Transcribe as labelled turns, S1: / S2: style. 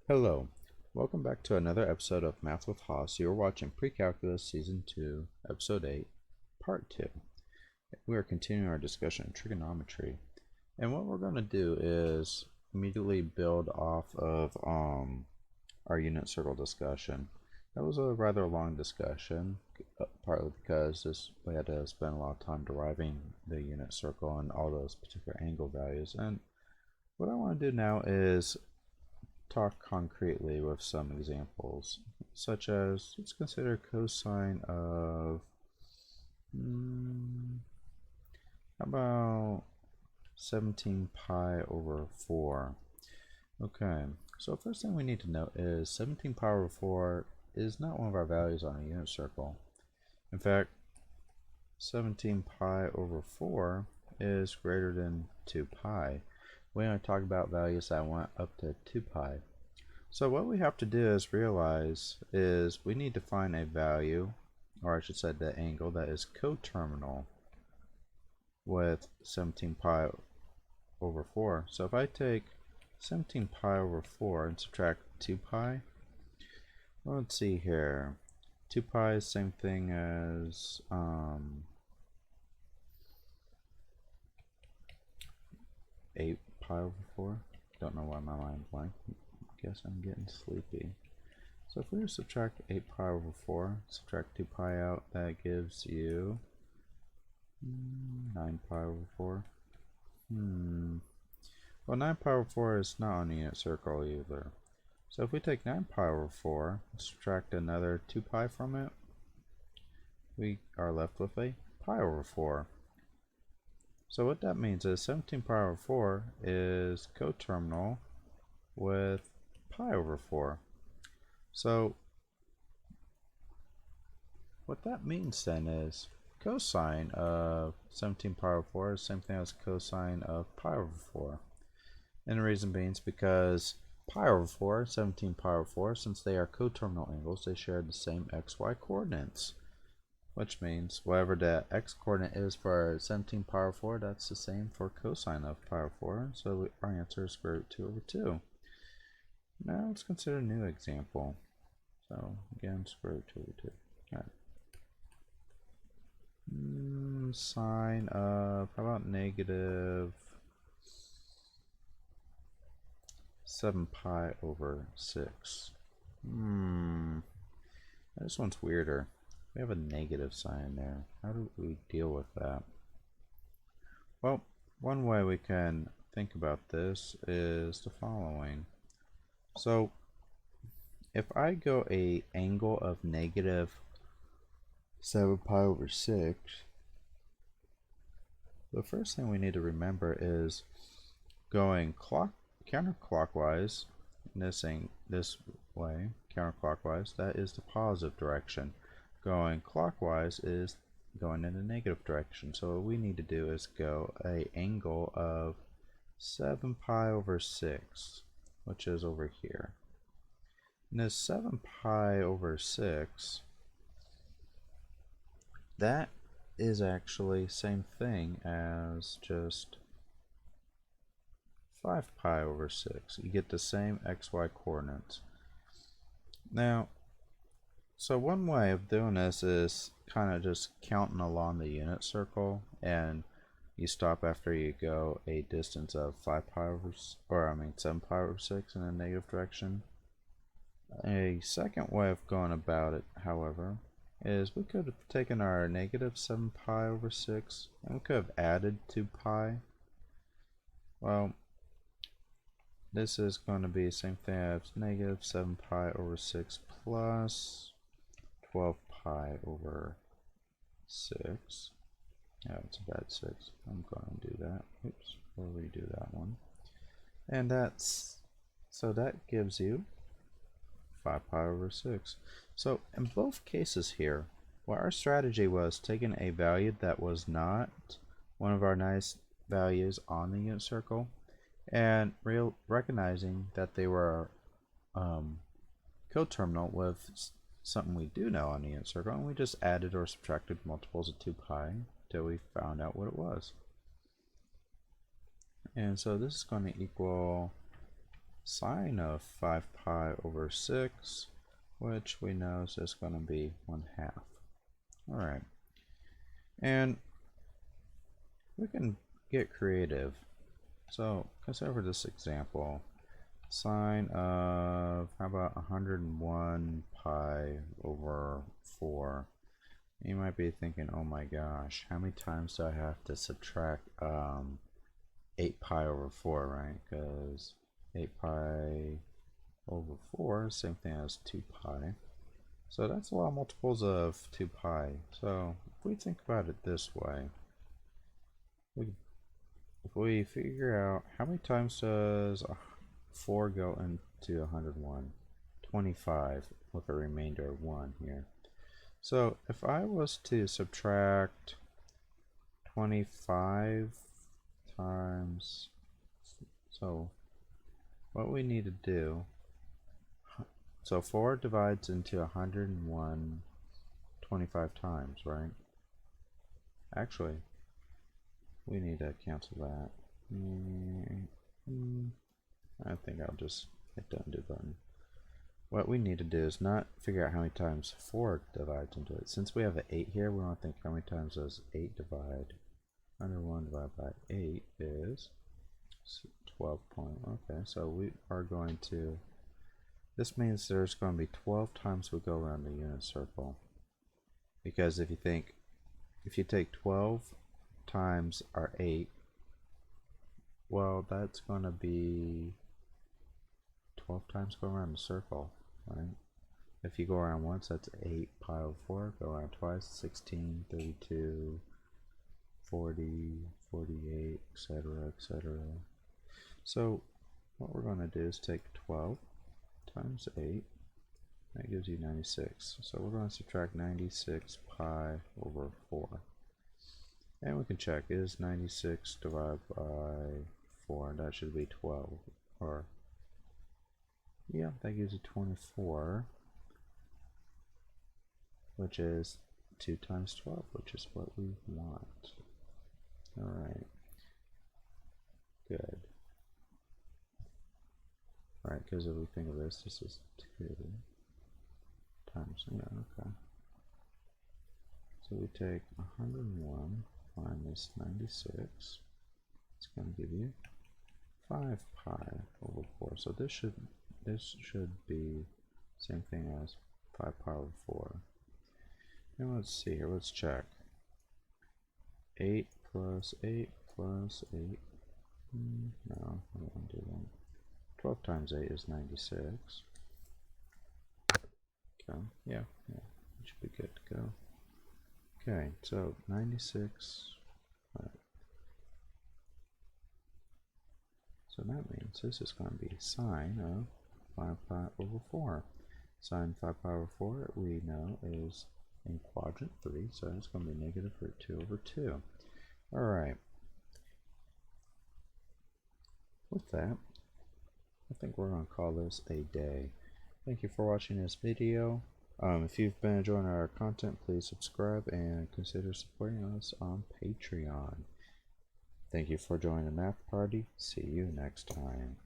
S1: Hello, welcome back to another episode of Math with Haas. You're watching Precalculus Season 2, Episode 8, Part 2. We are continuing our discussion of trigonometry. And what we're going to do is immediately build off of our unit circle discussion. That was a rather long discussion, partly because we had to spend a lot of time deriving the unit circle and all those particular angle values. And what I want to do now is talk concretely with some examples, such as let's consider cosine of how about 17 pi over 4. Okay, so first thing we need to note is 17 pi over 4 is not one of our values on a unit circle. In fact, 17 pi over 4 is greater than 2 pi. We're going to talk about values that went up to 2 pi. So what we have to do is realize is we need to find a value, or I should say the angle, that is coterminal with 17 pi over 4. So if I take 17 pi over 4 and subtract 2 pi, well, let's see here. 2 pi is the same thing as 8 pi over 4. Don't know why my mind blanked. Guess I'm getting sleepy. So if we were to subtract 8 pi over 4, subtract 2 pi out, that gives you 9 pi over 4. Well, 9 pi over 4 is not on the unit circle either. So if we take 9 pi over 4, subtract another 2 pi from it, we are left with a pi over 4. So what that means is 17 pi over 4 is coterminal with pi over 4. So what that means then is cosine of 17 pi over 4 is the same thing as cosine of pi over 4. And the reason being is because pi over 4, 17 pi over 4, since they are coterminal angles, they share the same xy coordinates. Which means whatever the x coordinate is for 17 pi over 4, that's the same for cosine of pi over 4. So our answer is square root 2 over 2. Now let's consider a new example. So again, square root 2 over 2. Alright. Sine of, how about negative 7 pi over 6? This one's weirder. We have a negative sign there. How do we deal with that? Well, one way we can think about this is the following. So if I go a angle of negative 7 pi over 6, the first thing we need to remember is going counterclockwise, this way, counterclockwise, that is the positive direction. Going clockwise is going in the negative direction. So what we need to do is go a angle of 7 pi over 6, which is over here. And this 7 pi over 6, that is actually same thing as just 5 pi over 6. You get the same xy coordinates. Now, so one way of doing this is kind of just counting along the unit circle, and you stop after you go a distance of 7 pi over 6 in a negative direction. A second way of going about it, however, is we could have taken our negative 7 pi over 6 and we could have added 2 pi. Well, this is going to be the same thing as negative 7 pi over 6 plus 12 pi over 6. Yeah, it's a bad 6. I'm going to do that. Oops, we'll redo that one. And so that gives you 5 pi over 6. So in both cases here, what our strategy was taking a value that was not one of our nice values on the unit circle and recognizing that they were coterminal with something we do know on the unit circle, and we just added or subtracted multiples of 2 pi until we found out what it was. And so this is going to equal sine of 5 pi over 6, which we know is just going to be 1/2. Alright, and we can get creative. So consider this example. Sine of, how about 101 pi over 4? You might be thinking, oh my gosh, how many times do I have to subtract 8 pi over 4, right? Because 8 pi over 4 is the same thing as 2 pi. So that's a lot of multiples of 2 pi. So if we think about it this way, if we figure out how many times does 4 go into 101? 25 with a remainder of 1 here. So if I was to subtract 25 times, so what we need to do, so 4 divides into 101 25 times, right? Actually, we need to cancel that. I think I'll just hit the undo button. What we need to do is not figure out how many times 4 divides into it. Since we have an 8 here, we want to think how many times does 8 divide. 101 divided by 8 is 12 point. Okay, so we are going to, this means there's going to be 12 times we go around the unit circle. Because if you take 12 times our 8, well, that's going to be 12 times go around the circle, right? If you go around once, that's 8 pi over 4. Go around twice, 16, 32, 40, 48, etc., etc. So what we're going to do is take 12 times 8. That gives you 96. So we're going to subtract 96 pi over 4. And we can check, is 96 divided by 4? That should be 12. Or, yeah, that gives you 24. Which is 2 times 12, which is what we want. Alright. Good. Alright, because if we think of this, this is 2 times, yeah, okay. So we take 101 minus 96. It's going to give you 5 pi over 4. So this should be same thing as 5 pi over 4. And let's see here, let's check. 8 plus 8 plus 8. No, I don't want to do that. 12 times 8 is 96. Okay, yeah, it should be good to go. Okay, so 96. Right. So that means this is going to be sine of 5 pi over 4. Sine 5 pi over 4 we know is in quadrant 3, so it's going to be negative root 2 over 2. Alright. With that, I think we're going to call this a day. Thank you for watching this video. If you've been enjoying our content, please subscribe and consider supporting us on Patreon. Thank you for joining the math party. See you next time.